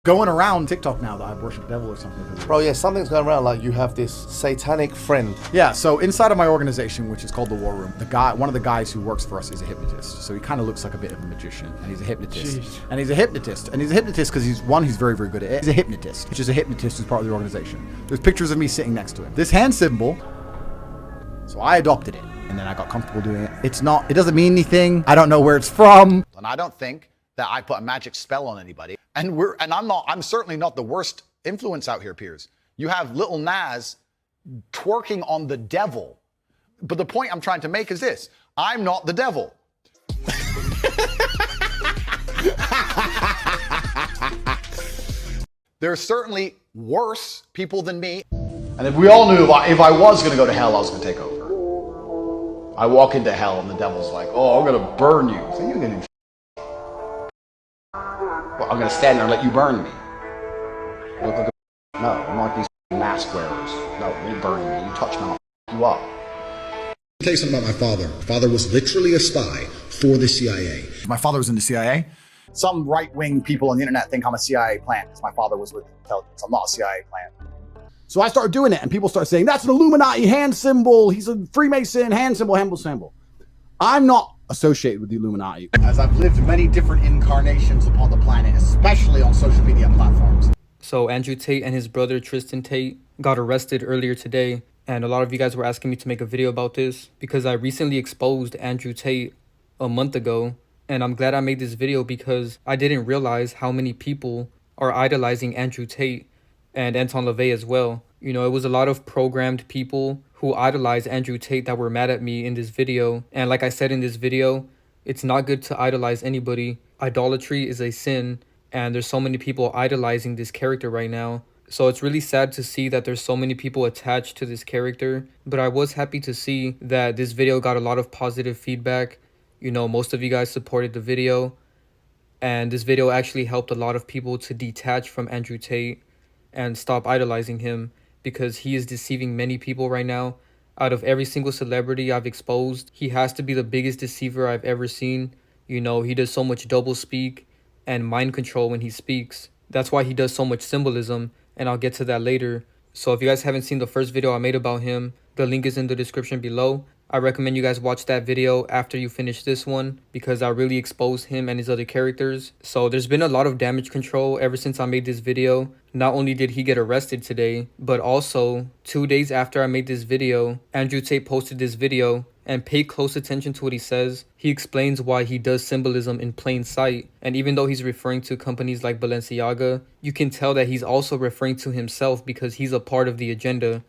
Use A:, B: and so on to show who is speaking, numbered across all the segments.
A: Going around TikTok now that I worship the devil or something.
B: Bro, yeah, something's going around. Like, you have this satanic friend.
A: Yeah, so inside of my organization, which is called the War Room, one of the guys who works for us is a hypnotist. So he kind of looks like a bit of a magician, and he's a hypnotist.
B: Jeez.
A: And he's a hypnotist because he's very, very good at it. He's a hypnotist, which is a hypnotist who's part of the organization. There's pictures of me sitting next to him. This hand symbol, so I adopted it, and then I got comfortable doing it. It doesn't mean anything. I don't know where it's from.
C: And I don't think that I put a magic spell on anybody. And I'm certainly not the worst influence out here, Piers. You have Little Nas twerking on the devil. But the point I'm trying to make is this: I'm not the devil. There are certainly worse people than me. And if we all knew if I was gonna go to hell, I was gonna take over. I walk into hell and the devil's like, oh, I'm gonna burn you. So you're gonna I'm gonna stand there and let you burn me. Look like no, I'm like these mask wearers. No, they burn me. You touch me, I'll f you up.
D: I'll tell you something about my father. My father was literally a spy for the CIA.
A: My father was in the CIA. Some right-wing people on the internet think I'm a CIA plant because my father was with intelligence. I'm not a CIA plant. So I started doing it, and people start saying, that's an Illuminati hand symbol. He's a Freemason hand symbol. I'm not associated with the Illuminati, as I've lived many different incarnations upon the planet, especially on social media platforms.
E: So Andrew Tate and his brother Tristan Tate got arrested earlier today, and a lot of you guys were asking me to make a video about this because I recently exposed Andrew Tate a month ago, and I'm glad I made this video because I didn't realize how many people are idolizing Andrew Tate and Anton LaVey as well. You know, it was a lot of programmed people who idolize Andrew Tate that were mad at me in this video. And like I said in this video, it's not good to idolize anybody. Idolatry is a sin, and there's so many people idolizing this character right now. So it's really sad to see that there's so many people attached to this character. But I was happy to see that this video got a lot of positive feedback. You know, most of you guys supported the video. And this video actually helped a lot of people to detach from Andrew Tate and stop idolizing him, because he is deceiving many people right now. Out of every single celebrity I've exposed, he has to be the biggest deceiver I've ever seen. You know, he does so much double speak and mind control when he speaks. That's why he does so much symbolism, and I'll get to that later. So if you guys haven't seen the first video I made about him, the link is in the description below. I recommend you guys watch that video after you finish this one, because I really exposed him and his other characters. So there's been a lot of damage control ever since I made this video. Not only did he get arrested today, but also 2 days after I made this video, Andrew Tate posted this video, and pay close attention to what he says. He explains why he does symbolism in plain sight. And even though he's referring to companies like Balenciaga, you can tell that he's also referring to himself because he's a part of the agenda.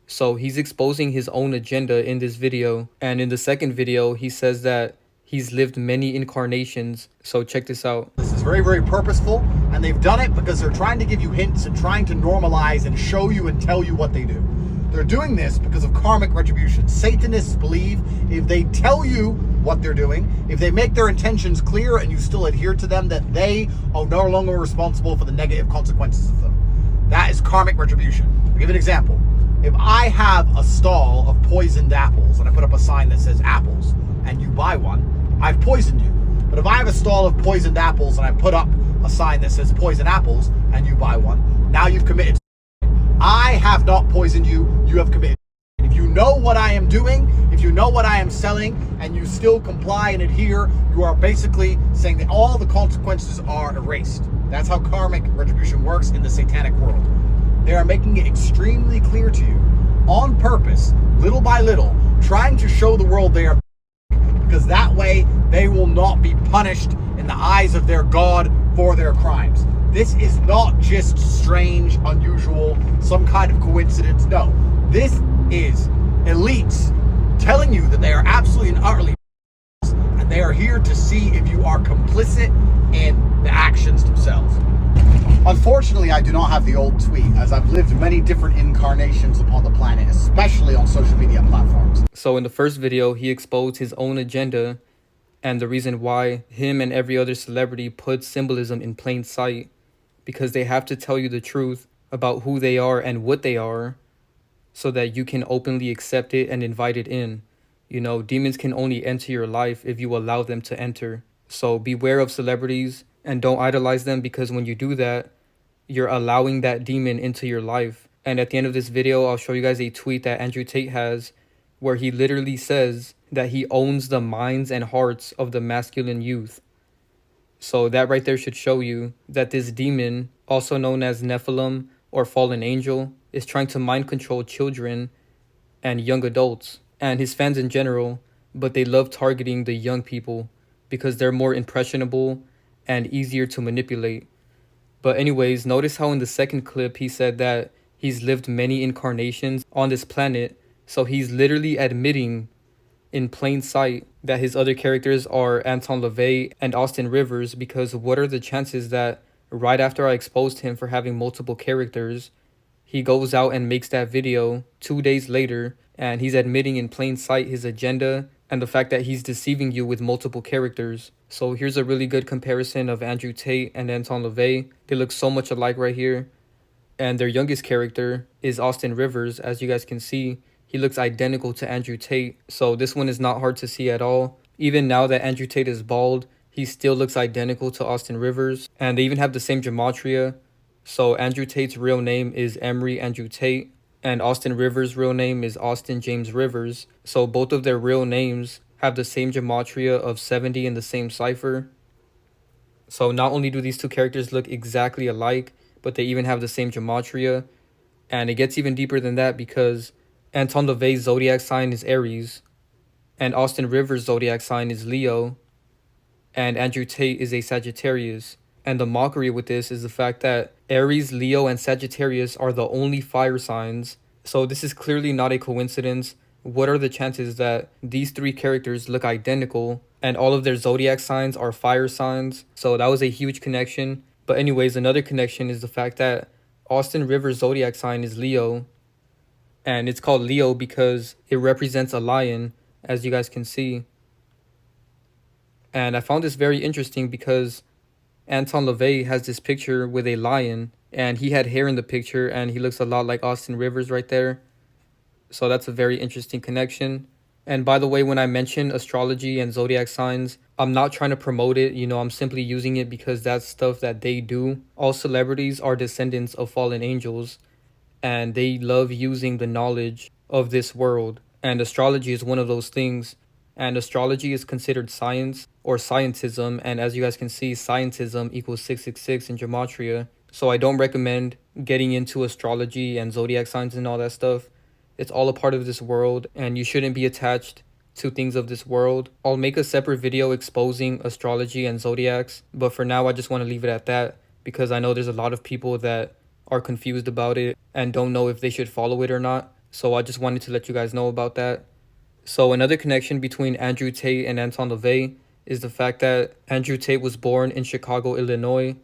E: So he's exposing his own agenda in this video. And in the second video, he says that he's lived many incarnations. So check this out.
A: This is very, very purposeful, and they've done it because they're trying to give you hints and trying to normalize and show you and tell you what they do. They're doing this because of karmic retribution. Satanists believe if they tell you what they're doing, if they make their intentions clear and you still adhere to them, that they are no longer responsible for the negative consequences of them. That is karmic retribution. I'll give you an example. If I have a stall of poisoned apples and I put up a sign that says apples and you buy one, I've poisoned you. But if I have a stall of poisoned apples and I put up a sign that says poison apples and you buy one, now you've committed. I have not poisoned you, you have committed. If you know what I am doing, if you know what I am selling, and you still comply and adhere, you are basically saying that all the consequences are erased. That's how karmic retribution works in the satanic world. They are making it extremely clear to you, on purpose, little by little, trying to show the world they are, because that way they will not be punished in the eyes of their God for their crimes. This is not just strange, unusual, some kind of coincidence. No, this is elites telling you that they are absolutely and utterly, and they are here to see if you are complicit in the actions themselves. Unfortunately, I do not have the old tweet, as I've lived many different incarnations upon the planet, especially on social media platforms.
E: So in the first video, he exposed his own agenda and the reason why him and every other celebrity put symbolism in plain sight, because they have to tell you the truth about who they are and what they are so that you can openly accept it and invite it in. You know, demons can only enter your life if you allow them to enter. So beware of celebrities and don't idolize them, because when you do that, you're allowing that demon into your life. And at the end of this video, I'll show you guys a tweet that AndrewTate has where he literally says that he owns the minds and hearts of the masculine youth. So that right there should show you that this demon, also known as Nephilim or fallen angel, is trying to mind control children and young adults and his fans in general, but they love targeting the young people because they're more impressionable and easier to manipulate. But anyways, notice how in the second clip he said that he's lived many incarnations on this planet. So he's literally admitting in plain sight that his other characters are Anton LaVey and Austin Rivers, because what are the chances that right after I exposed him for having multiple characters, he goes out and makes that video 2 days later and he's admitting in plain sight his agenda and the fact that he's deceiving you with multiple characters. So here's a really good comparison of AndrewTate and Anton LaVey. They look so much alike right here. And their youngest character is Austin Rivers. As you guys can see, he looks identical to AndrewTate. So this one is not hard to see at all. Even now that AndrewTate is bald, he still looks identical to Austin Rivers. And they even have the same gematria. So AndrewTate's real name is Emery Andrew Tate, and Austin Rivers' real name is Austin James Rivers. So both of their real names have the same gematria of 70 in the same cipher. So not only do these two characters look exactly alike, but they even have the same gematria. And it gets even deeper than that because Anton LaVey's zodiac sign is Aries, and Austin Rivers' zodiac sign is Leo, and AndrewTate is a Sagittarius. And the mockery with this is the fact that Aries, Leo, and Sagittarius are the only fire signs. So this is clearly not a coincidence. What are the chances that these three characters look identical and all of their zodiac signs are fire signs? So that was a huge connection. But anyways, another connection is the fact that Austin Rivers' zodiac sign is Leo. And it's called Leo because it represents a lion, as you guys can see. And I found this very interesting because Anton LaVey has this picture with a lion, and he had hair in the picture, and he looks a lot like Austin Rivers right there. So that's a very interesting connection. And by the way, when I mention astrology and zodiac signs, I'm not trying to promote it. You know, I'm simply using it because that's stuff that they do. All celebrities are descendants of fallen angels, and they love using the knowledge of this world. And astrology is one of those things. And astrology is considered science or scientism. And as you guys can see, scientism equals 666 in gematria. So I don't recommend getting into astrology and zodiac signs and all that stuff. It's all a part of this world, and you shouldn't be attached to things of this world. I'll make a separate video exposing astrology and zodiacs, but for now I just want to leave it at that because I know there's a lot of people that are confused about it and don't know if they should follow it or not. So I just wanted to let you guys know about that. So another connection between AndrewTate and Anton LaVey is the fact that AndrewTate was born in Chicago, Illinois.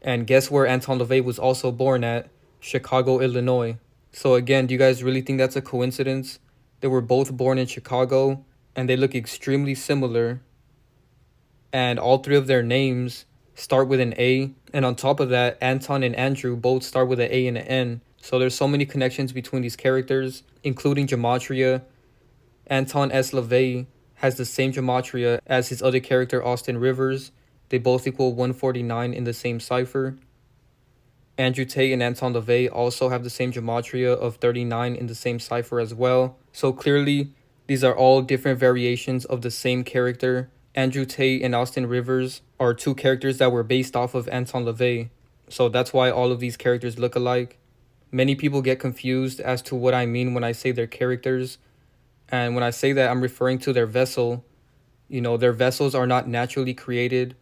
E: And guess where Anton LaVey was also born at? Chicago, Illinois. So again, do you guys really think that's a coincidence? They were both born in Chicago and they look extremely similar. And all three of their names start with an A. And on top of that, Anton and Andrew both start with an A and an N. So there's so many connections between these characters, including gematria. Anton S. LaVey has the same gematria as his other character, Austin Rivers. They both equal 149 in the same cipher. AndrewTate and Anton LaVey also have the same gematria of 39 in the same cipher as well. So clearly, these are all different variations of the same character. AndrewTate and Austin Rivers are two characters that were based off of Anton LaVey. So that's why all of these characters look alike. Many people get confused as to what I mean when I say their characters. And when I say that, I'm referring to their vessel. You know, their vessels are not naturally created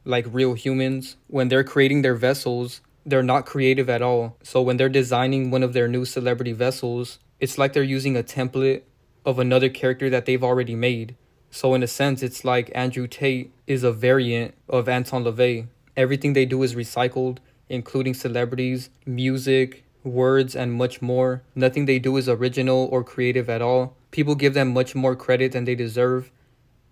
E: like real humans. When they're creating their vessels, they're not creative at all. So when they're designing one of their new celebrity vessels, it's like they're using a template of another character that they've already made. So in a sense, it's like AndrewTate is a variant of Anton LaVey. Everything they do is recycled, including celebrities, music, words, and much more. Nothing they do is original or creative at all. People give them much more credit than they deserve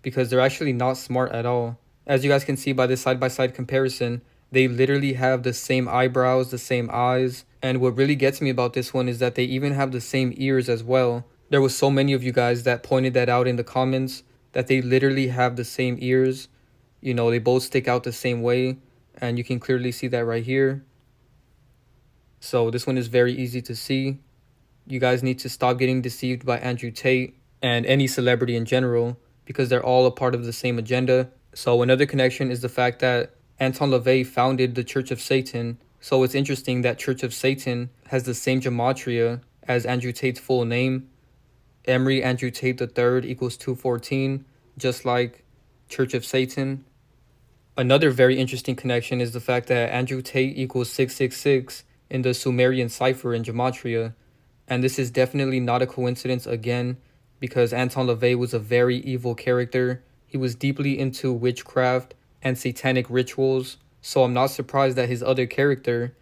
E: because they're actually not smart at all. As you guys can see by this side-by-side comparison, they literally have the same eyebrows, the same eyes. And what really gets me about this one is that they even have the same ears as well. There was so many of you guys that pointed that out in the comments, that they literally have the same ears. You know, they both stick out the same way. And you can clearly see that right here. So this one is very easy to see. You guys need to stop getting deceived by Andrew Tate and any celebrity in general, because they're all a part of the same agenda. So another connection is the fact that Anton LaVey founded the Church of Satan. So it's interesting that Church of Satan has the same gematria as Andrew Tate's full name. Emery Andrew Tate III equals 214, just like Church of Satan. Another very interesting connection is the fact that Andrew Tate equals 666 in the Sumerian cipher in gematria. And this is definitely not a coincidence again, because Anton LaVey was a very evil character. He was deeply into witchcraft and satanic rituals. So I'm not surprised that his other character,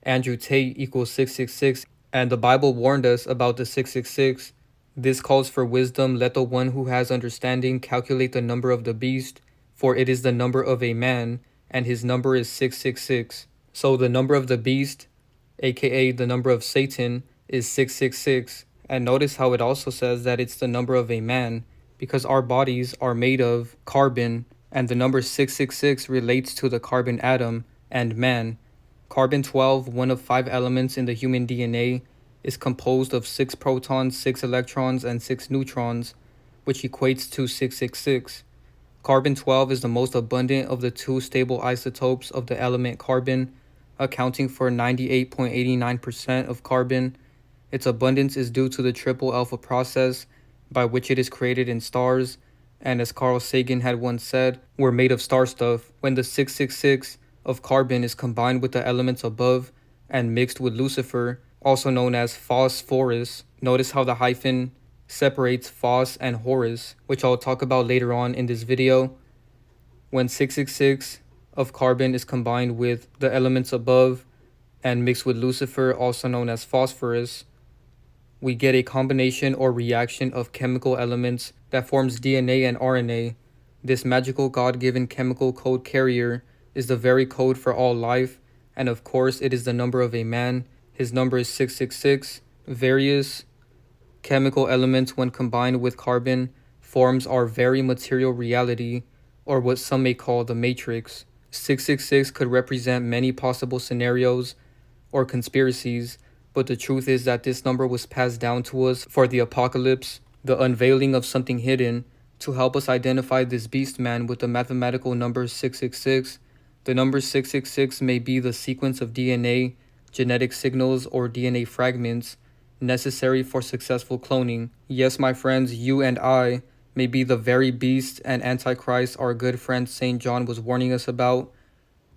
E: Andrew Tate, equals 666. And the Bible warned us about the 666. This calls for wisdom. Let the one who has understanding calculate the number of the beast, for it is the number of a man, and his number is 666. So the number of the beast, aka the number of Satan, is 666. And notice how it also says that it's the number of a man, because our bodies are made of carbon, and the number 666 relates to the carbon atom and man. Carbon 12, one of 5 elements in the human DNA, is composed of 6 protons, 6 electrons, and 6 neutrons, which equates to 666. Carbon 12 is the most abundant of the 2 stable isotopes of the element carbon, accounting for 98.89% of carbon. Its abundance is due to the triple alpha process, by which it is created in stars, and as Carl Sagan had once said, we're made of star stuff. When the 666 of carbon is combined with the elements above and mixed with Lucifer, also known as phosphorus. Notice how the hyphen separates phos and horus, which I'll talk about later on in this video. When 666 of carbon is combined with the elements above and mixed with Lucifer, also known as phosphorus, we get a combination or reaction of chemical elements that forms DNA and RNA. This magical God-given chemical code carrier is the very code for all life, and of course it is the number of a man. His number is 666. Various chemical elements, when combined with carbon, forms our very material reality, or what some may call the matrix. 666 could represent many possible scenarios or conspiracies, but the truth is that this number was passed down to us for the apocalypse, the unveiling of something hidden, to help us identify this beast man with the mathematical number 666. The number 666 may be the sequence of DNA, genetic signals, or DNA fragments necessary for successful cloning. Yes, my friends, you and I may be the very beast and Antichrist our good friend St. John was warning us about.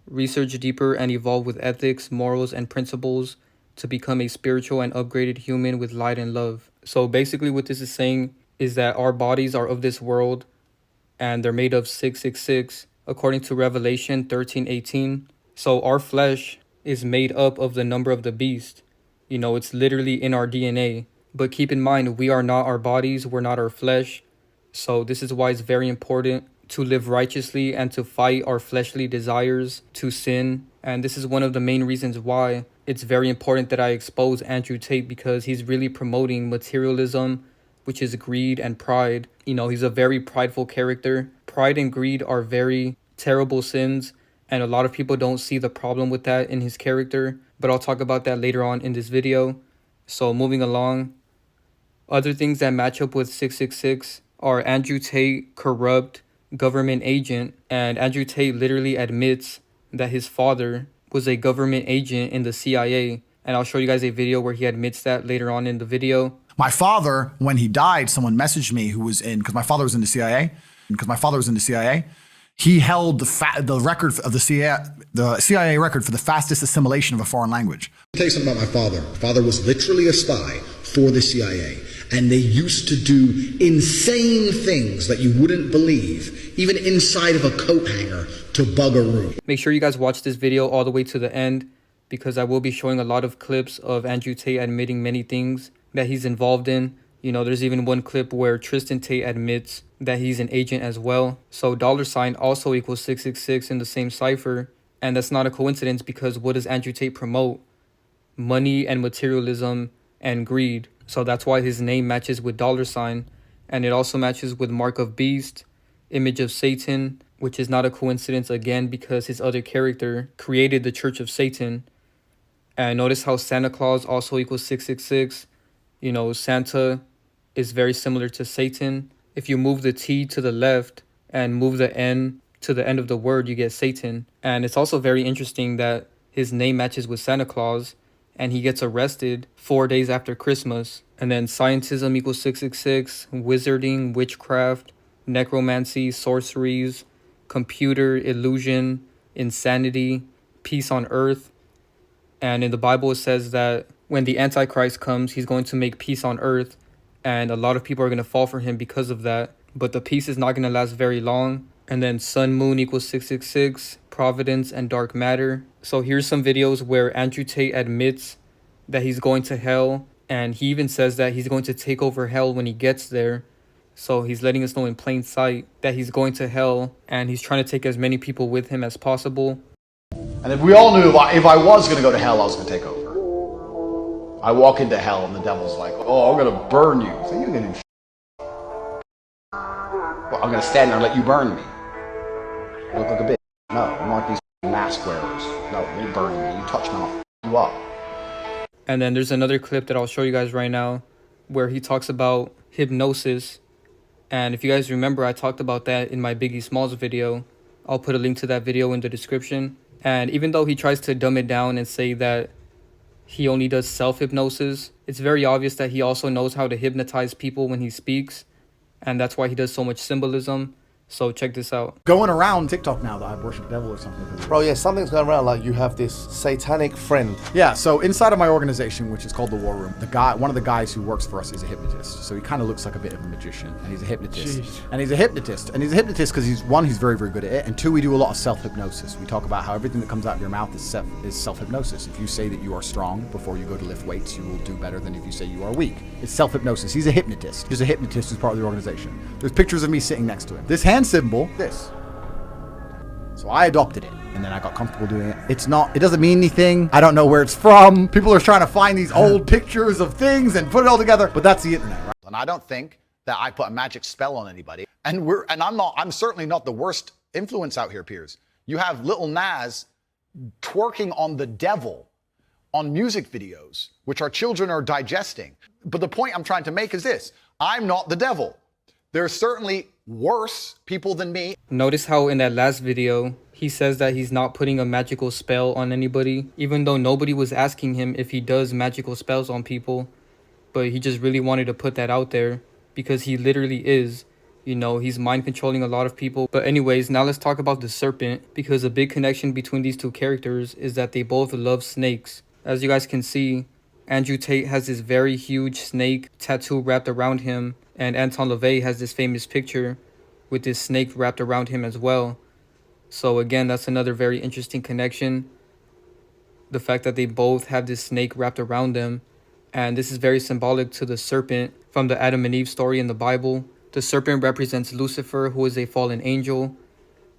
E: Research deeper and evolve with ethics, morals, and principles to become a spiritual and upgraded human with light and love. So basically what this is saying is that our bodies are of this world and they're made of 666 according to Revelation 13:18. So our flesh is made up of the number of the beast. You know, it's literally in our DNA. But keep in mind, we are not our bodies, we're not our flesh. So this is why it's very important to live righteously and to fight our fleshly desires to sin. And this is one of the main reasons why it's very important that I expose Andrew Tate, because he's really promoting materialism, which is greed and pride. You know, he's a very prideful character. Pride and greed are very terrible sins, and a lot of people don't see the problem with that in his character, but I'll talk about that later on in this video. So moving along, other things that match up with 666 are Andrew Tate, corrupt government agent, and Andrew Tate literally admits that his father was a government agent in the CIA, and I'll show you guys a video where he admits that later on in the video.
C: My father, when he died, someone messaged me who was in, because my father was in the CIA, he held the record of the CIA record for the fastest assimilation of a foreign language.
D: I'll tell you something about my father. My father was literally a spy for the CIA, and they used to do insane things that you wouldn't believe, even inside of a coat hanger, to bug a room.
E: Make sure you guys watch this video all the way to the end, because I will be showing a lot of clips of Andrew Tate admitting many things that he's involved in. You know, there's even one clip where TristanTate admits that he's an agent as well. So $ also equals 666 in the same cipher. And that's not a coincidence, because what does Andrew Tate promote? Money and materialism and greed. So that's why his name matches with $. And it also matches with mark of beast, image of Satan, which is not a coincidence again, because his other character created the Church of Satan. And notice how Santa Claus also equals 666. You know, Santa is very similar to Satan. If you move the T to the left and move the N to the end of the word, you get Satan. And it's also very interesting that his name matches with Santa Claus, and he gets arrested 4 days after Christmas. And then scientism equals 666, wizarding, witchcraft, necromancy, sorceries, computer, illusion, insanity, peace on earth. And in the Bible, it says that when the Antichrist comes, he's going to make peace on earth. And a lot of people are going to fall for him because of that. But the peace is not going to last very long. And then sun, moon equals 666, providence, and dark matter. So here's some videos where Andrew Tate admits that he's going to hell. And he even says that he's going to take over hell when he gets there. So he's letting us know in plain sight that he's going to hell. And he's trying to take as many people with him as possible.
C: And if we all knew if I was going to go to hell, I was going to take over. I walk into hell and the devil's like, oh, I'm going to burn you. So you're going to do well, I'm going to stand there and let you burn me. Look like a bitch. No, I'm not like these mask wearers. No, you're burning me. You touch me, I'll f you up.
E: And then there's another clip that I'll show you guys right now where he talks about hypnosis. And if you guys remember, I talked about that in my Biggie Smalls video. I'll put a link to that video in the description. And even though he tries to dumb it down and say that he only does self-hypnosis, it's very obvious that he also knows how to hypnotize people when he speaks. And that's why he does so much symbolism. So check this out.
A: Going around TikTok now that I worship the devil or something.
B: Bro, yeah, something's going around like you have this satanic friend.
A: Yeah, so inside of my organization, which is called the War Room, one of the guys who works for us is a hypnotist. So he kind of looks like a bit of a magician, and he's a hypnotist. Jeez. And he's a hypnotist because he's very, very good at it, and two, we do a lot of self-hypnosis. We talk about how everything that comes out of your mouth is self-hypnosis. If you say that you are strong before you go to lift weights, you will do better than if you say you are weak. It's self-hypnosis. He's a hypnotist. He's a hypnotist who's part of the organization. There's pictures of me sitting next to him. This hand symbol, this. So I adopted it, and then I got comfortable doing it. It doesn't mean anything. I don't know where it's from. People are trying to find these old pictures of things and put it all together, but that's the internet, right?
C: And I don't think that I put a magic spell on anybody. And I'm certainly not the worst influence out here, peers. You have little Nas twerking on the devil on music videos, which our children are digesting. But the point I'm trying to make is this: I'm not the devil. There's certainly worse people than me.
E: Notice how in that last video, he says that he's not putting a magical spell on anybody, even though nobody was asking him if he does magical spells on people. But he just really wanted to put that out there because he literally is. You know, he's mind controlling a lot of people. But anyways, now let's talk about the serpent, because a big connection between these two characters is that they both love snakes. As you guys can see, Andrew Tate has this very huge snake tattoo wrapped around him, and Anton LaVey has this famous picture with this snake wrapped around him as well. So again, that's another very interesting connection. The fact that they both have this snake wrapped around them. And this is very symbolic to the serpent from the Adam and Eve story in the Bible. The serpent represents Lucifer, who is a fallen angel.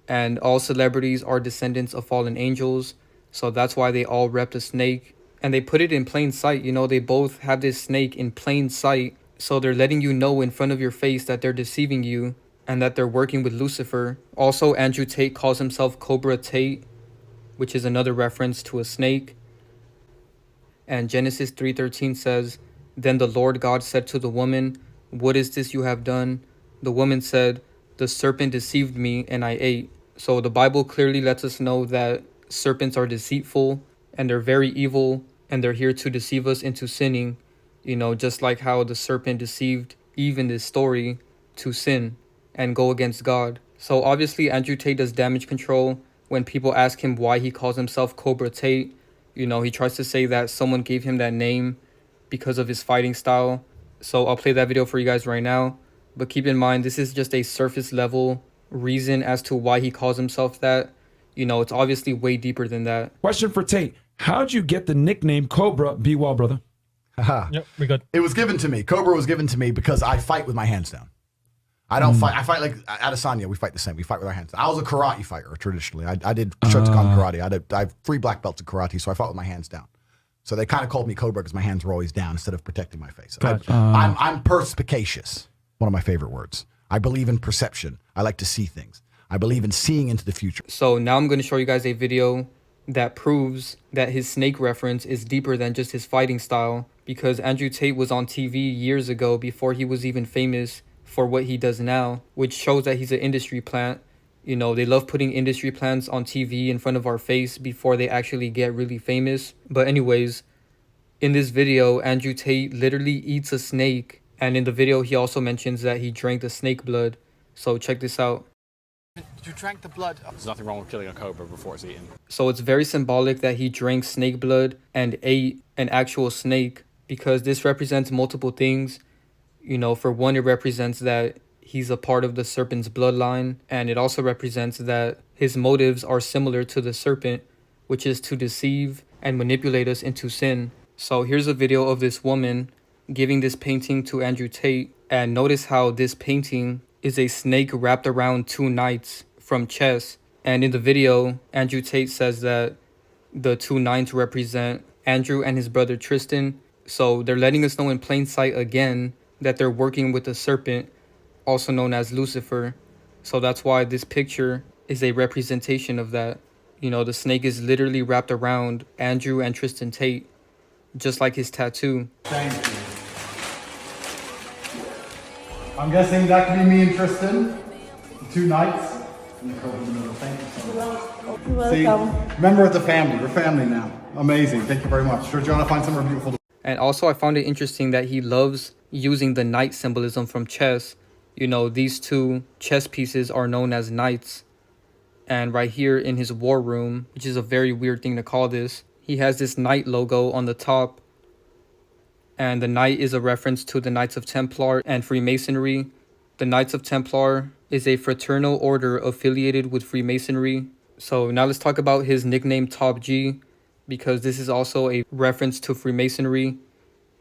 E: And all celebrities are descendants of fallen angels. So that's why they all rep the snake. And they put it in plain sight. You know, they both have this snake in plain sight. So they're letting you know in front of your face that they're deceiving you and that they're working with Lucifer. Also, Andrew Tate calls himself Cobra Tate, which is another reference to a snake. And Genesis 3:13 says, "Then the Lord God said to the woman, 'What is this you have done?' The woman said, 'The serpent deceived me and I ate.'" So the Bible clearly lets us know that serpents are deceitful and they're very evil, and they're here to deceive us into sinning. You know, just like how the serpent deceived Eve in this story to sin and go against God. So obviously Andrew Tate does damage control. When people ask him why he calls himself Cobra Tate, you know, he tries to say that someone gave him that name because of his fighting style. So I'll play that video for you guys right now. But keep in mind, this is just a surface level reason as to why he calls himself that. You know, it's obviously way deeper than that.
F: Question for Tate. How'd you get the nickname Cobra? Be well, brother.
A: Haha.
G: Yep, we good.
A: It was given to me. Cobra was given to me because I fight with my hands down. I don't fight. I fight like Adesanya. We fight the same. We fight with our hands down. I was a karate fighter traditionally. I did Shotokan karate. I have 3 black belts in karate, so I fought with my hands down. So they kind of called me Cobra because my hands were always down instead of protecting my face.
F: Gotcha.
A: I'm perspicacious. One of my favorite words. I believe in perception. I like to see things. I believe in seeing into the future.
E: So now I'm going to show you guys a video that proves that his snake reference is deeper than just his fighting style, because Andrew Tate was on TV years ago before he was even famous for what he does now, which shows that he's an industry plant. You know, they love putting industry plants on TV in front of our face before they actually get really famous. But anyways, in this video, Andrew Tate literally eats a snake. And in the video, he also mentions that he drank the snake blood. So check this out.
A: You drank the blood.
G: There's nothing wrong with killing a cobra before it's eaten.
E: So it's very symbolic that he drank snake blood and ate an actual snake, because this represents multiple things. You know, for one, it represents that he's a part of the serpent's bloodline, and it also represents that his motives are similar to the serpent, which is to deceive and manipulate us into sin. So here's a video of this woman giving this painting to Andrew Tate, and notice how this painting is a snake wrapped around two knights from chess. And in the video, Andrew Tate says that the two knights represent Andrew and his brother Tristan. So they're letting us know in plain sight again that they're working with the serpent, also known as Lucifer. So that's why this picture is a representation of that. You know, the snake is literally wrapped around Andrew and Tristan Tate, just like his tattoo.
A: Thank you. I'm guessing that could be me and Tristan, the two knights. And the Cobra in the middle. Thank you so much.
H: You're welcome.
A: See, remember the family. We're family now. Amazing. Thank you very much. Sure, John, I'll find somewhere beautiful.
E: And also, I found it interesting that he loves using the knight symbolism from chess. You know, these two chess pieces are known as knights. And right here in his war room, which is a very weird thing to call this, he has this knight logo on the top. And the knight is a reference to the Knights of Templar and Freemasonry. The Knights of Templar is a fraternal order affiliated with Freemasonry. So now let's talk about his nickname Top G, because this is also a reference to Freemasonry.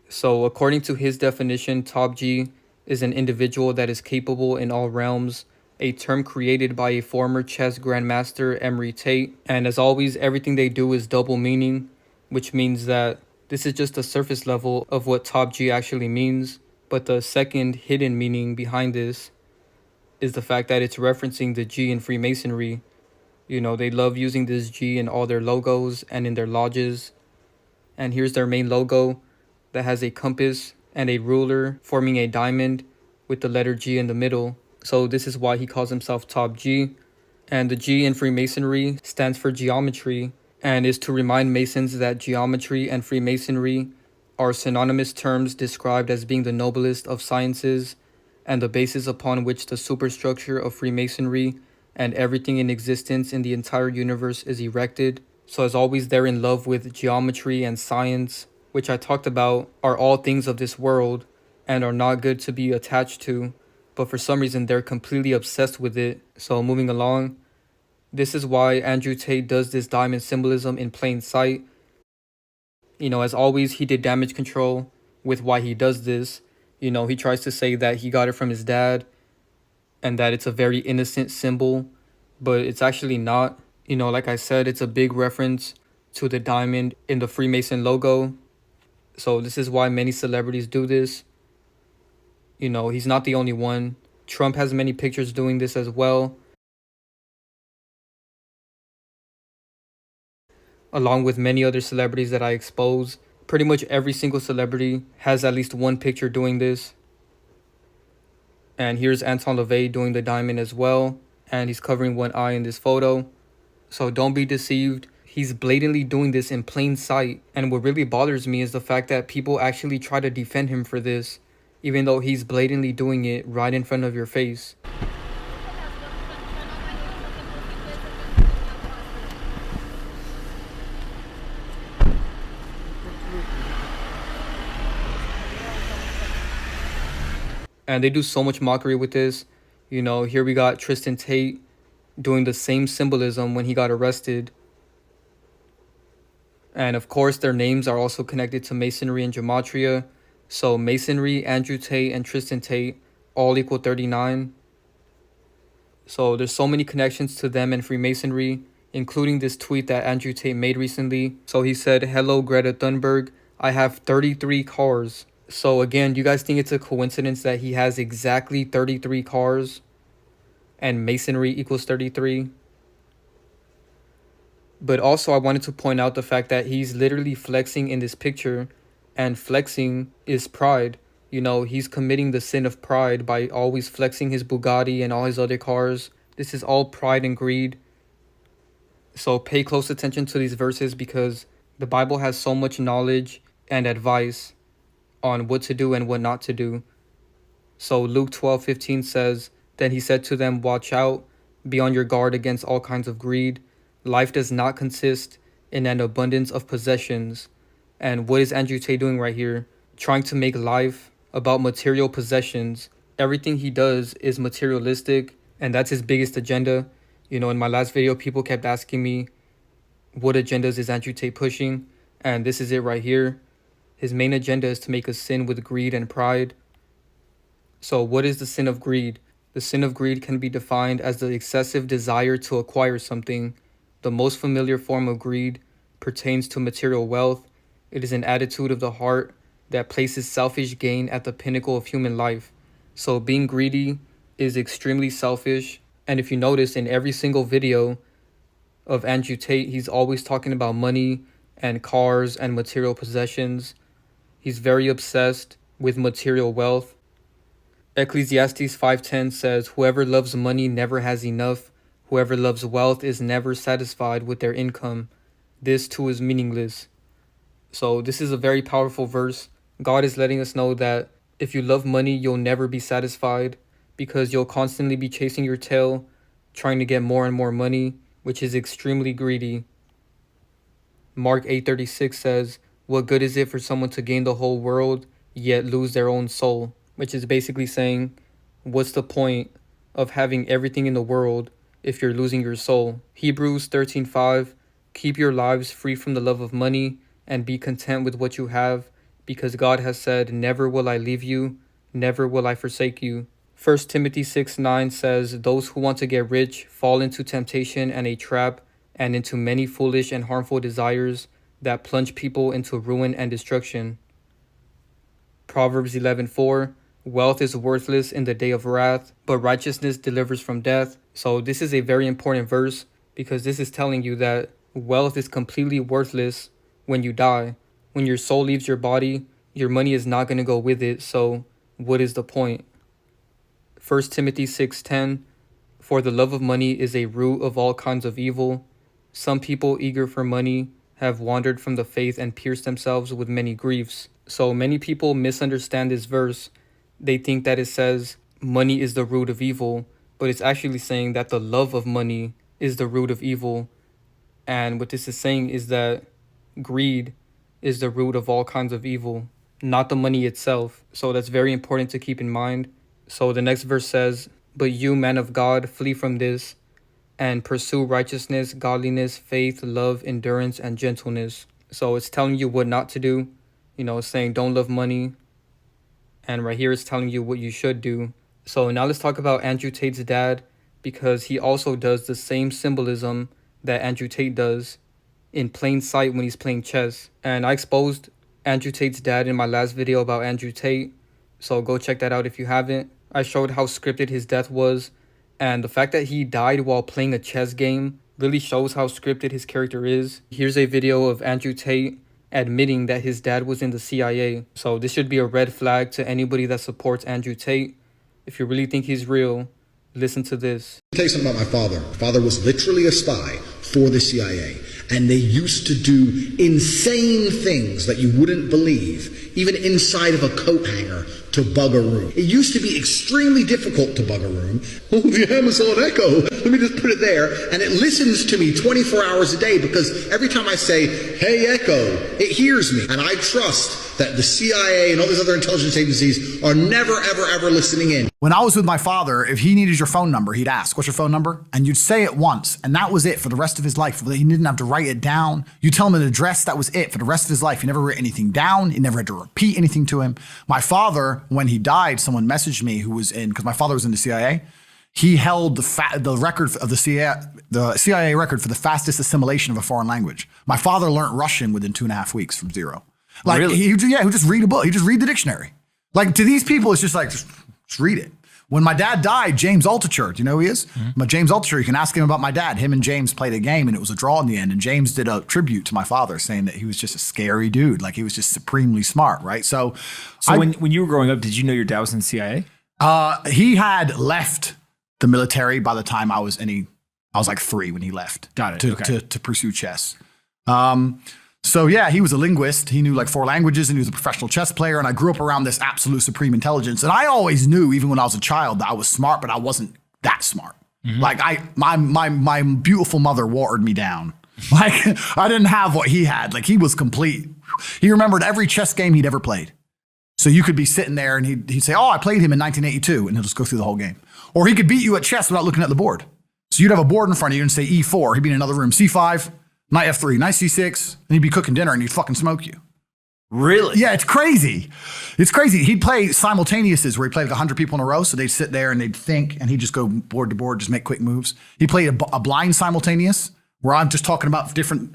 E: So according to his definition, Top G is an individual that is capable in all realms, a term created by a former chess grandmaster, Emery Tate. And as always, everything they do is double meaning, which means that this is just the surface level of what Top G actually means. But the second hidden meaning behind this is the fact that it's referencing the G in Freemasonry. You know, they love using this G in all their logos and in their lodges. And here's their main logo that has a compass and a ruler forming a diamond with the letter G in the middle. So this is why he calls himself Top G. And the G in Freemasonry stands for geometry, and is to remind Masons that geometry and Freemasonry are synonymous terms described as being the noblest of sciences and the basis upon which the superstructure of Freemasonry and everything in existence in the entire universe is erected. So as always, they're in love with geometry and science, which I talked about are all things of this world and are not good to be attached to, but for some reason they're completely obsessed with it. So moving along, this is why Andrew Tate does this diamond symbolism in plain sight. You know, as always, he did damage control with why he does this. You know, he tries to say that he got it from his dad and that it's a very innocent symbol, but it's actually not. You know, like I said, it's a big reference to the diamond in the Freemason logo. So this is why many celebrities do this. You know, he's not the only one. Trump has many pictures doing this as well, along with many other celebrities that I expose. Pretty much every single celebrity has at least one picture doing this. And here's Anton LaVey doing the diamond as well, and he's covering one eye in this photo. So don't be deceived. He's blatantly doing this in plain sight. And what really bothers me is the fact that people actually try to defend him for this, even though he's blatantly doing it right in front of your face. And they do so much mockery with this. You know, here we got Tristan Tate doing the same symbolism when he got arrested. And of course, their names are also connected to Masonry and Gematria. So Masonry, Andrew Tate, and Tristan Tate all equal 39. So there's so many connections to them and Freemasonry, including this tweet that Andrew Tate made recently. So he said, "Hello, Greta Thunberg. I have 33 cars." So again, do you guys think it's a coincidence that he has exactly 33 cars and Masonry equals 33? But also I wanted to point out the fact that he's literally flexing in this picture, and flexing is pride. You know, he's committing the sin of pride by always flexing his Bugatti and all his other cars. This is all pride and greed. So pay close attention to these verses because the Bible has so much knowledge and advice on what to do and what not to do. So Luke 12:15 says, "Then he said to them, watch out, be on your guard against all kinds of greed. Life does not consist in an abundance of possessions." And what is Andrew Tate doing right here? Trying to make life about material possessions. Everything he does is materialistic, and that's his biggest agenda. You know, in my last video, people kept asking me, what agendas is Andrew Tate pushing? And this is it right here. His main agenda is to make us sin with greed and pride. So what is the sin of greed? The sin of greed can be defined as the excessive desire to acquire something. The most familiar form of greed pertains to material wealth. It is an attitude of the heart that places selfish gain at the pinnacle of human life. So being greedy is extremely selfish. And if you notice in every single video of Andrew Tate, he's always talking about money and cars and material possessions. He's very obsessed with material wealth. Ecclesiastes 5:10 says, "Whoever loves money never has enough. Whoever loves wealth is never satisfied with their income. This too is meaningless." So this is a very powerful verse. God is letting us know that if you love money, you'll never be satisfied because you'll constantly be chasing your tail, trying to get more and more money, which is extremely greedy. Mark 8:36 says, "What good is it for someone to gain the whole world, yet lose their own soul?" Which is basically saying, what's the point of having everything in the world if you're losing your soul? Hebrews 13:5, "Keep your lives free from the love of money and be content with what you have, because God has said, 'Never will I leave you, never will I forsake you.'" 1 Timothy 6:9 says, "Those who want to get rich fall into temptation and a trap, and into many foolish and harmful desires that plunge people into ruin and destruction." Proverbs 11:4, "Wealth is worthless in the day of wrath, but righteousness delivers from death." So this is a very important verse because this is telling you that wealth is completely worthless when you die. When your soul leaves your body, your money is not going to go with it. So what is the point? 1 Timothy 6:10, "For the love of money is a root of all kinds of evil. Some people eager for money have wandered from the faith and pierced themselves with many griefs." So many people misunderstand this verse. They think that it says money is the root of evil, but it's actually saying that the love of money is the root of evil. And what this is saying is that greed is the root of all kinds of evil, not the money itself. So that's very important to keep in mind. So the next verse says, "But you, man of God, flee from this and pursue righteousness, godliness, faith, love, endurance, and gentleness." So it's telling you what not to do. You know, it's saying don't love money. And right here it's telling you what you should do. So now let's talk about Andrew Tate's dad, because he also does the same symbolism that Andrew Tate does in plain sight when he's playing chess. And I exposed Andrew Tate's dad in my last video about Andrew Tate, so go check that out if you haven't. I showed how scripted his death was, and the fact that he died while playing a chess game really shows how scripted his character is. Here's a video of Andrew Tate admitting that his dad was in the CIA. So this should be a red flag to anybody that supports Andrew Tate. If you really think he's real, listen to this.
D: I'll tell you something about my father. My father was literally a spy for the CIA, and they used to do insane things that you wouldn't believe, even inside of a coat hanger, to bug a room. It used to be extremely difficult to bug a room. Oh, the Amazon Echo, let me just put it there, and it listens to me 24 hours a day, because every time I say, "Hey Echo," it hears me. And I trust that the CIA and all these other intelligence agencies are never, ever, ever listening in.
H: When I was with my father, if he needed your phone number, he'd ask, "What's your phone number?" And you'd say it once, and that was it for the rest of his life. He didn't have to write it down. You tell him an address, that was it for the rest of his life. He never wrote anything down. He never had to repeat anything to him. My father, when he died, someone messaged me who was in, because my father was in the CIA. He held the record of the CIA record for the fastest assimilation of a foreign language. My father learned Russian within 2.5 weeks from zero. Like, really? He would just read a book. He just read the dictionary. Like, to these people, it's just like, just read it. When my dad died, James Altucher, do you know who he is? My James Altucher, you can ask him about my dad. Him and James played a game and it was a draw in the end. And James did a tribute to my father saying that he was just a scary dude. Like he was just supremely smart, right? So
F: when you were growing up, did you know your dad was in the CIA?
H: He had left the military by the time I was like 3 when he left.
F: Got it.
H: To pursue chess. So yeah, he was a linguist. He knew like 4 languages and he was a professional chess player. And I grew up around this absolute supreme intelligence. And I always knew, even when I was a child, that I was smart, but I wasn't that smart. Like my beautiful mother watered me down. Like I didn't have what he had. Like he was complete. He remembered every chess game he'd ever played. So you could be sitting there and he'd say, oh, I played him in 1982. And he'll just go through the whole game. Or he could beat you at chess without looking at the board. So you'd have a board in front of you and say E4. He'd be in another room, C5. Knight F3, knight C6, and he'd be cooking dinner and he'd fucking smoke you.
F: Really?
H: Yeah, it's crazy. It's crazy. He'd play simultaneouses where he played like 100 people in a row. So they'd sit there and they'd think and he'd just go board to board, just make quick moves. He played a blind simultaneous where I'm just talking about different,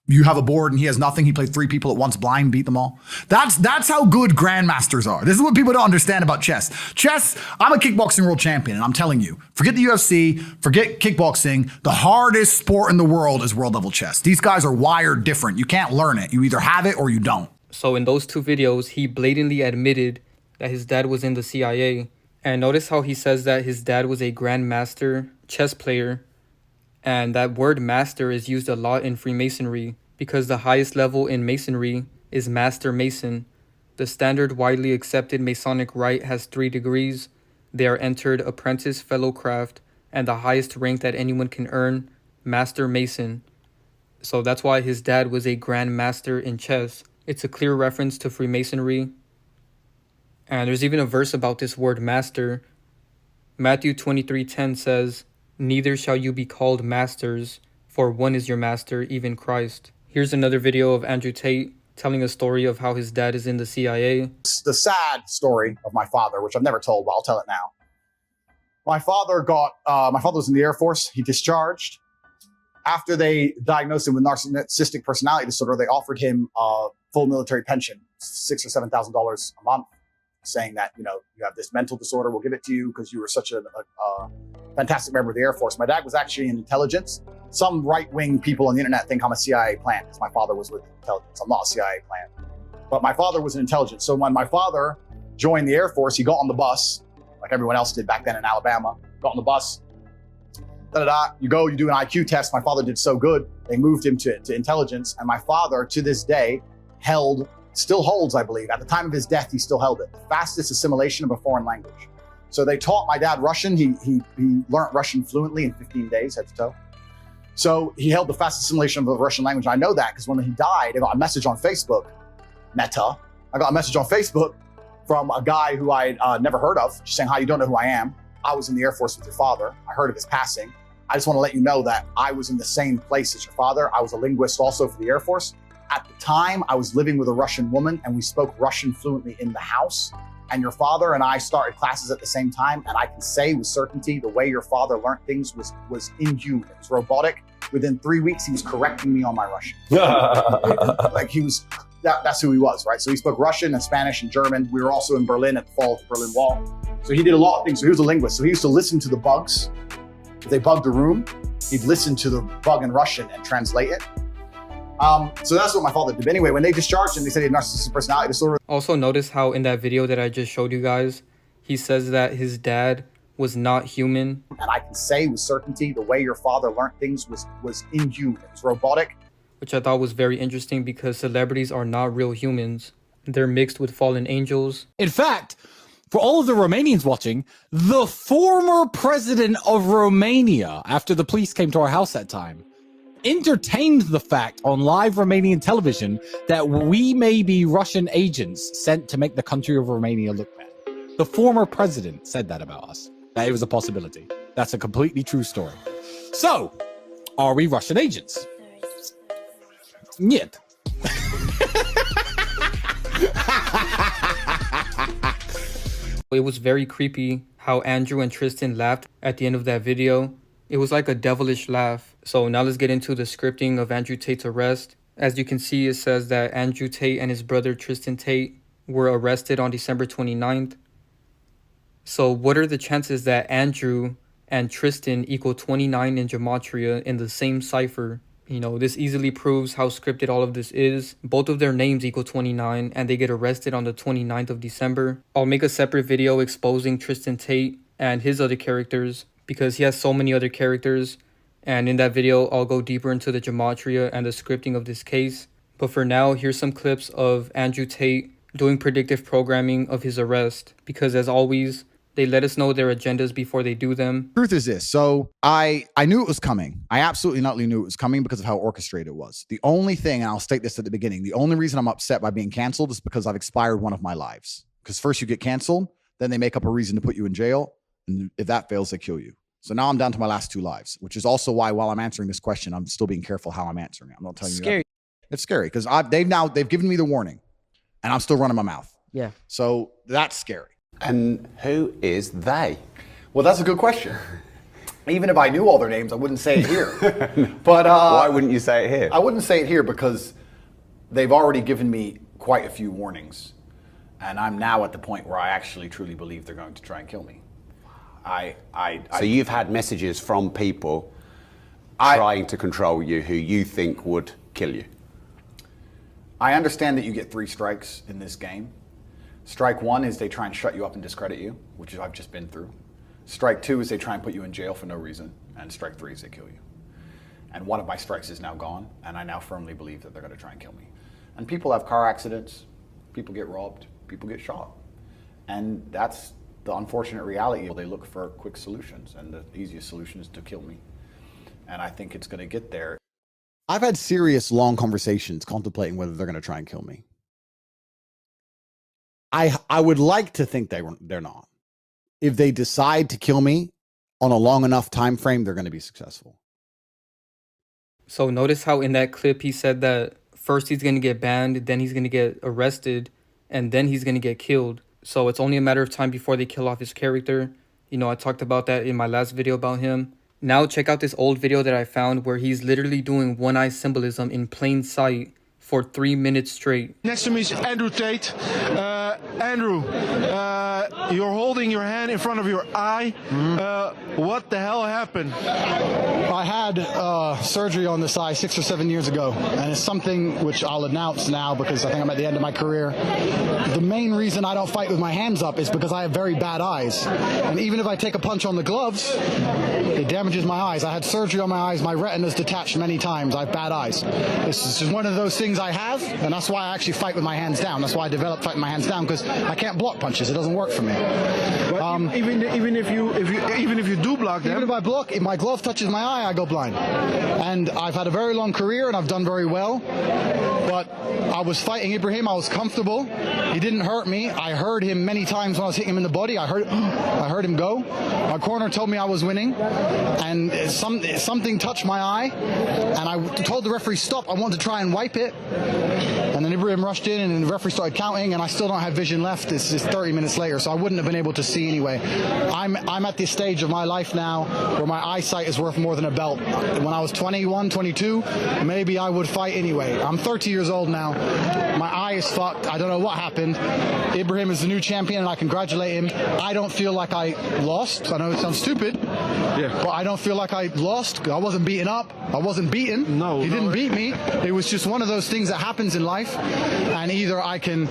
H: you have a board and he has nothing. He played 3 people at once blind, beat them all. That's how good grandmasters are. This is what people don't understand about chess. Chess, I'm a kickboxing world champion and I'm telling you, forget the UFC, forget kickboxing. The hardest sport in the world is world level chess. These guys are wired different. You can't learn it. You either have it or you don't.
E: So in those 2 videos, he blatantly admitted that his dad was in the CIA. And notice how he says that his dad was a grandmaster chess player. And that word master is used a lot in Freemasonry because the highest level in Masonry is Master Mason. The standard widely accepted Masonic rite has 3 degrees. They are entered Apprentice, Fellow Craft, and the highest rank that anyone can earn, Master Mason. So that's why his dad was a Grand Master in chess. It's a clear reference to Freemasonry. And there's even a verse about this word master. Matthew 23:10 says, neither shall you be called masters, for one is your master, even Christ. Here's another video of Andrew Tate telling a story of how his dad is in the CIA.
C: It's the sad story of my father, which I've never told, but I'll tell it now. My father was in the Air Force. He discharged. After they diagnosed him with narcissistic personality disorder, they offered him a full military pension, $6,000 or $7,000 a month, saying that, you have this mental disorder, we'll give it to you because you were such a fantastic member of the Air Force. My dad was actually in intelligence. Some right-wing people on the internet think I'm a CIA plant because my father was with intelligence. I'm not a CIA plant. But my father was in intelligence. So when my father joined the Air Force, he got on the bus, like everyone else did back then in Alabama, got on the bus, you go, you do an IQ test. My father did so good, they moved him to intelligence. And my father, to this day, still holds, I believe, at the time of his death, he still held it, the fastest assimilation of a foreign language. So they taught my dad Russian. He learned Russian fluently in 15 days, head to toe. So he held the fastest assimilation of the Russian language. I know that because when he died, I got a message on Facebook, Meta. I got a message on Facebook from a guy who I never heard of, just saying, hi, you don't know who I am. I was in the Air Force with your father. I heard of his passing. I just want to let you know that I was in the same place as your father. I was a linguist also for the Air Force. At the time, I was living with a Russian woman and we spoke Russian fluently in the house. And your father and I started classes at the same time. And I can say with certainty, the way your father learned things was inhuman. It was robotic. Within 3 weeks, he was correcting me on my Russian. Like that's who he was, right? So he spoke Russian and Spanish and German. We were also in Berlin at the fall of the Berlin Wall. So he did a lot of things. So he was a linguist. So he used to listen to the bugs. If they bugged the room, he'd listen to the bug in Russian and translate it. So that's what my father did. But anyway, when they discharged him, they said he had narcissistic personality disorder.
E: Also notice how in that video that I just showed you guys, he says that his dad was not human.
C: And I can say with certainty, the way your father learned things was inhuman. It was robotic.
E: Which I thought was very interesting because celebrities are not real humans. They're mixed with fallen angels.
G: In fact, for all of the Romanians watching, the former president of Romania, after the police came to our house that time, entertained the fact on live Romanian television that we may be Russian agents sent to make the country of Romania look bad. The former president said that about us, that it was a possibility. That's a completely true story. So, are we Russian agents? Нет.
E: It was very creepy how Andrew and Tristan laughed at the end of that video. It was like a devilish laugh. So now let's get into the scripting of Andrew Tate's arrest. As you can see, it says that Andrew Tate and his brother Tristan Tate were arrested on December 29th. So what are the chances that Andrew and Tristan equal 29 in gematria in the same cipher? You know, this easily proves how scripted all of this is. Both of their names equal 29 and they get arrested on the 29th of December. I'll make a separate video exposing TristanTate and his other characters because he has so many other characters. And in that video, I'll go deeper into the gematria and the scripting of this case. But for now, here's some clips of AndrewTate doing predictive programming of his arrest. Because as always, they let us know their agendas before they do them.
C: Truth is this. So I knew it was coming. I absolutely not knew it was coming because of how orchestrated it was. The only thing, and I'll state this at the beginning, the only reason I'm upset by being canceled is because I've expired one of my lives. Because first you get canceled, then they make up a reason to put you in jail. And if that fails, they kill you. So now I'm down to my last 2 lives, which is also why while I'm answering this question, I'm still being careful how I'm answering it. I'm not telling you. Scary. It's scary because they've given me the warning and I'm still running my mouth.
I: Yeah.
C: So that's scary.
J: And who is they?
C: Well, that's a good question. Even if I knew all their names, I wouldn't say it here. But
J: why wouldn't you say it here?
C: I wouldn't say it here because they've already given me quite a few warnings. And I'm now at the point where I actually truly believe they're going to try and kill me.
J: So you've had messages from people trying to control you who you think would kill you?
C: I understand that you get 3 strikes in this game. Strike 1 is they try and shut you up and discredit you, which I've just been through. Strike 2 is they try and put you in jail for no reason. And strike 3 is they kill you. And one of my strikes is now gone, and I now firmly believe that they're going to try and kill me. And people have car accidents, people get robbed, people get shot. And that's the unfortunate reality. They look for quick solutions, and the easiest solution is to kill me. And I think it's going to get there. I've had serious, long conversations contemplating whether they're going to try and kill me. I would like to think they're not. If they decide to kill me on a long enough time frame, they're going to be successful.
E: So notice how in that clip he said that first he's going to get banned, then he's going to get arrested, and then he's going to get killed. So it's only a matter of time before they kill off his character. You know, I talked about that in my last video about him. Now check out this old video that I found where he's literally doing one-eye symbolism in plain sight for 3 minutes straight.
K: Next to me is AndrewTate. Andrew, you're holding your hand in front of your eye. What the hell happened?
H: I had surgery on this eye 6 or 7 years ago, and it's something which I'll announce now because I think I'm at the end of my career. The main reason I don't fight with my hands up is because I have very bad eyes. And even if I take a punch on the gloves, it damages my eyes. I had surgery on my eyes. My retina's detached many times. I have bad eyes. This is just one of those things I have, and that's why I actually fight with my hands down. That's why I developed fighting my hands down, because I can't block punches. It doesn't work for me.
K: Even if you do block them,
H: even if I block, if my glove touches my eye, I go blind. And I've had a very long career, and I've done very well. But I was fighting Ibrahim. I was comfortable. He didn't hurt me. I heard him many times when I was hitting him in the body. I heard him go. My corner told me I was winning, and something touched my eye, and I told the referee stop. I wanted to try and wipe it. And then Ibrahim rushed in, and the referee started counting, and I still don't have vision left. It's 30 minutes later, so I wouldn't have been able to see anyway. I'm at this stage of my life now where my eyesight is worth more than a belt. When I was 21, 22, maybe I would fight anyway. I'm 30 years old now. My eye is fucked. I don't know what happened. Ibrahim is the new champion, and I congratulate him. I don't feel like I lost. I know it sounds stupid, but I don't feel like I lost. I wasn't beaten up. I wasn't beaten.
K: No,
H: he didn't beat me. It was just one of those things that happens in life, and either I can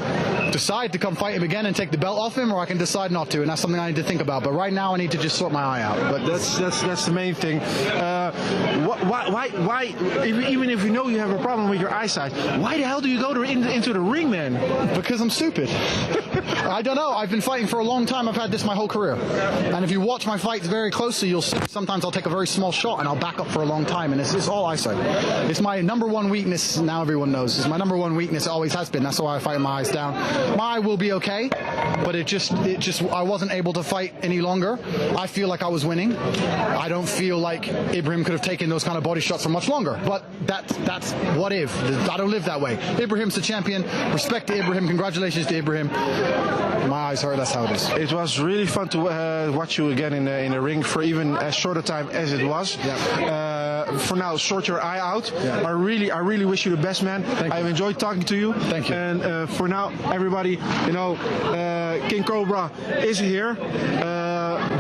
H: decide to come fight him again and take the belt off him, or I can decide not to, and that's something I need to think about. But right now, I need to just sort my eye out. But
K: that's the main thing. Why? Even if you know you have a problem with your eyesight, why the hell do you go into the ring, man?
H: Because I'm stupid. I don't know. I've been fighting for a long time. I've had this my whole career. And if you watch my fights very closely, you'll see sometimes I'll take a very small shot and I'll back up for a long time. And it's all eyesight. It's my number one weakness. Now everyone knows. It's my number one weakness. It always has been. That's why I fight with my eyes down. My eye will be okay, but it just I wasn't able to fight any longer. I feel like I was winning. I don't feel like Ibrahim could have taken those kind of body shots for much longer. But that's what if. I don't live that way. Ibrahim's the champion. Respect to Ibrahim. Congratulations to Ibrahim. My eyes hurt. That's how it is.
K: It was really fun to watch you again in the ring for even as short a time as it was.
H: Yeah.
K: for now, sort your eye out. Yeah. I really wish you the best, man. I've enjoyed talking to you.
H: Thank you.
K: And for now, everybody, King Cobra is here.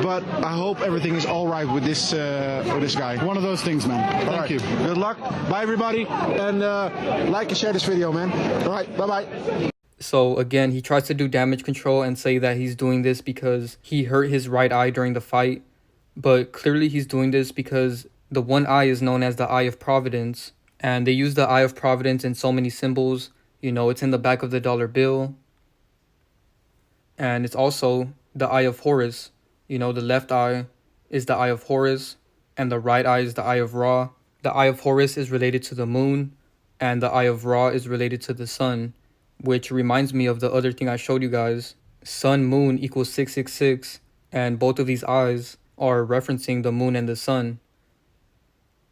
K: But I hope everything is all right with this guy.
H: One of those things, man. Thank you.
K: Good luck. Bye, everybody. And like and share this video, man. All right. Bye-bye.
E: So again, he tries to do damage control and say that he's doing this because he hurt his right eye during the fight. But clearly he's doing this because the one eye is known as the Eye of Providence. And they use the Eye of Providence in so many symbols. It's in the back of the dollar bill. And it's also the Eye of Horus. The left eye is the Eye of Horus. And the right eye is the Eye of Ra. The Eye of Horus is related to the moon. And the Eye of Ra is related to the sun. Which reminds me of the other thing I showed you guys. Sun, moon equals 666. And both of these eyes are referencing the moon and the sun.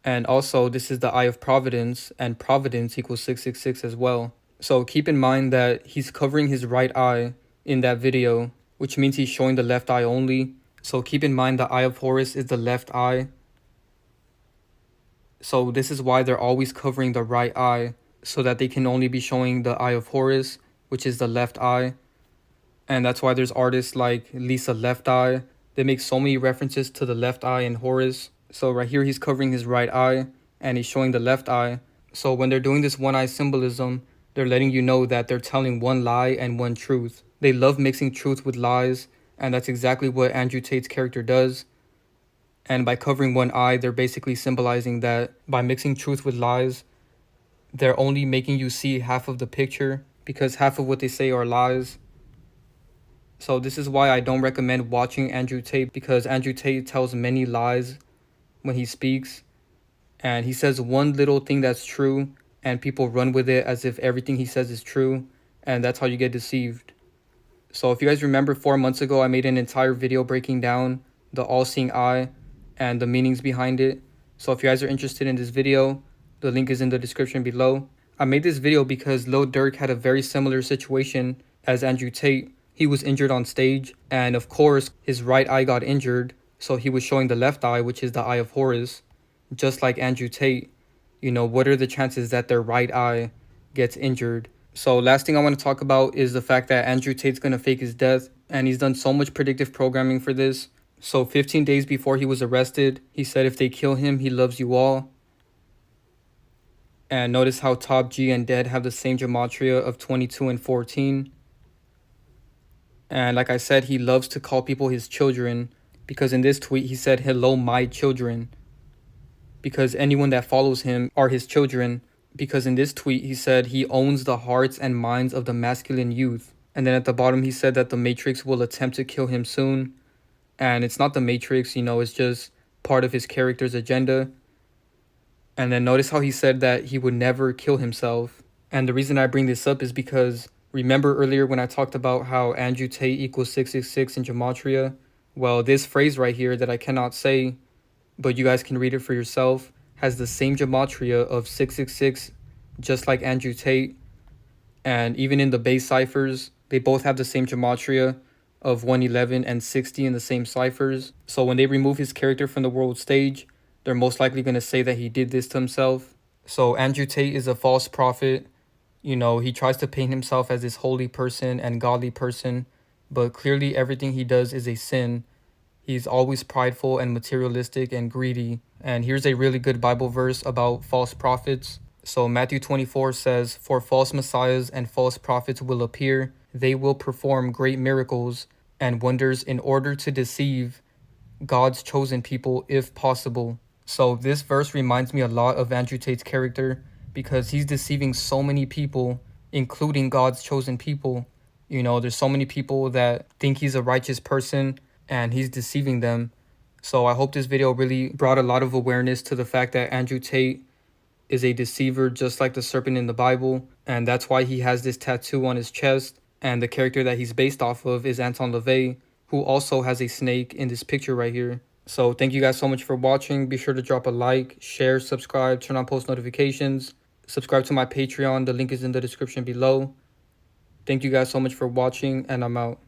E: And also, this is the Eye of Providence, and Providence equals 666 as well. So keep in mind that he's covering his right eye in that video, which means he's showing the left eye only. So keep in mind the Eye of Horus is the left eye. So this is why they're always covering the right eye, so that they can only be showing the Eye of Horus, which is the left eye. And that's why there's artists like Lisa Left Eye. They make so many references to the left eye in Horus. So right here, he's covering his right eye and he's showing the left eye. So when they're doing this one eye symbolism, they're letting you know that they're telling one lie and one truth. They love mixing truth with lies. And that's exactly what Andrew Tate's character does. And by covering one eye, they're basically symbolizing that by mixing truth with lies, they're only making you see half of the picture because half of what they say are lies. So this is why I don't recommend watching Andrew Tate, because Andrew Tate tells many lies when he speaks. And he says one little thing that's true and people run with it as if everything he says is true. And that's how you get deceived. So if you guys remember 4 months ago, I made an entire video breaking down the all-seeing eye and the meanings behind it. So if you guys are interested in this video, the link is in the description below. I made this video because Lil Durk had a very similar situation as Andrew Tate. He was injured on stage, and of course, his right eye got injured, so he was showing the left eye, which is the Eye of Horus, just like Andrew Tate. What are the chances that their right eye gets injured? So last thing I want to talk about is the fact that Andrew Tate's going to fake his death, and he's done so much predictive programming for this. So 15 days before he was arrested, he said if they kill him, he loves you all. And notice how Top G and Dead have the same gematria of 22 and 14. And like I said, he loves to call people his children, because in this tweet he said, "Hello, my children," because anyone that follows him are his children. Because in this tweet he said he owns the hearts and minds of the masculine youth. And then at the bottom he said that the Matrix will attempt to kill him soon. And it's not the Matrix, it's just part of his character's agenda. And then notice how he said that he would never kill himself. And the reason I bring this up is because remember earlier when I talked about how Andrew Tate equals 666 in gematria? Well, this phrase right here that I cannot say, but you guys can read it for yourself, has the same gematria of 666, just like Andrew Tate. And even in the base ciphers, they both have the same gematria of 111 and 60 in the same ciphers. So when they remove his character from the world stage, they're most likely going to say that he did this to himself. So Andrew Tate is a false prophet. He tries to paint himself as this holy person and godly person, but clearly everything he does is a sin. He's always prideful and materialistic and greedy. And here's a really good Bible verse about false prophets. So Matthew 24 says, "For false messiahs and false prophets will appear. They will perform great miracles and wonders in order to deceive God's chosen people if possible." So this verse reminds me a lot of Andrew Tate's character, because he's deceiving so many people, including God's chosen people. There's so many people that think he's a righteous person and he's deceiving them. So I hope this video really brought a lot of awareness to the fact that Andrew Tate is a deceiver, just like the serpent in the Bible. And that's why he has this tattoo on his chest. And the character that he's based off of is Anton LaVey, who also has a snake in this picture right here. So thank you guys so much for watching. Be sure to drop a like, share, subscribe, turn on post notifications. Subscribe to my Patreon. The link is in the description below. Thank you guys so much for watching, and I'm out.